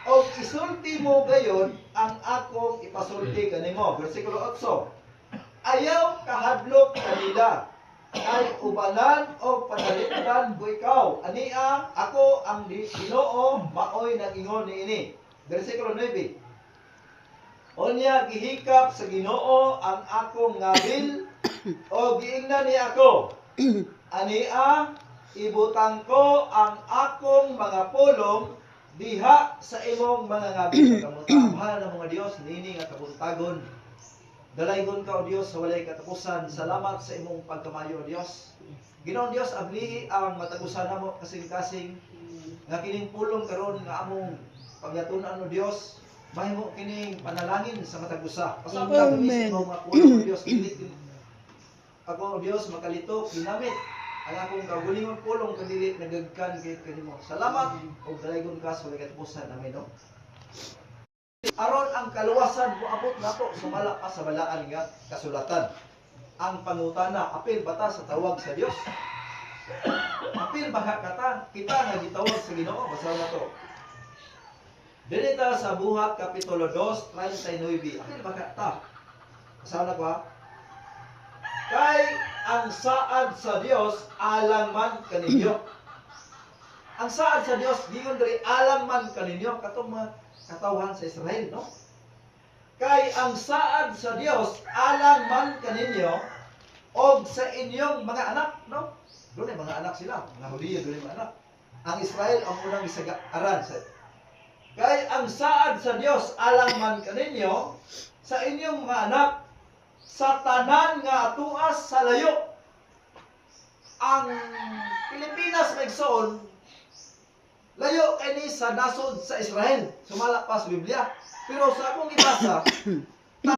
O isulti mo gayon ang akong ipasulti kanimo. Versikulo 8. Ayaw kahadlok kanila, ay ubanan o panalitan ko ikaw. Ania, ako ang Ginoo, maoy nag-ingon niini. Versikulo 9. Unya gihikap sa Ginoo ang akong ngabil o giingnan niya ako. Ania, ibutang ko ang akong mga pulong diha sa imong mga ngabil. Kamutahan ng mga Dios nini nga kabuntagon. Dalaygon ka o Dios sa walay katapusan. Salamat sa imong pagkamayo o Dios. Ginoong Dios, ablihi ang matagusan namo kasing-kasing nga kining pulong karon nga among pagyatunan o Dios. Mahimo kining panalangin sa matagusa. Pasabot kami sa imong mga pulong o Dios. Ako o Dios makalito ginamit ang akong kagulingon pulong kadili nagagkan kay kanimo. Salamat o dalaygon ka sa walay katapusan. Amen no. Aron ang kaluwasan moabot nato sumala pa sa balaan nga kasulatan. Ang pangutana, apil bata sa tawag sa Dios? Apil ba kata kita nga gitawag sa Ginoo? Basaw na to. Dinita sa Buhat kapitulo 2, 39. Apil ba kata? Basaw na ko ha. Kay ang saad sa Dios alang man kaninyo. Ang saad sa Dios giyon diri alang man kaninyo katong mga katawhan sa Israel, no? Kay ang saad sa Dios alang man kaninyo og sa inyong mga anak, no? Doon ay mga anak sila, mga Hudiyo doon ay mga anak. Ang Israel ang unang isagaran sa kay ang saad sa Dios alang man kaninyo sa inyong mga anak sa tanan nga atuas sa layo. Ang Pilipinas maigsoon layo kay ni sa nasod sa Israel. Sumala pa sa Biblia. Pero sa akong ibasa,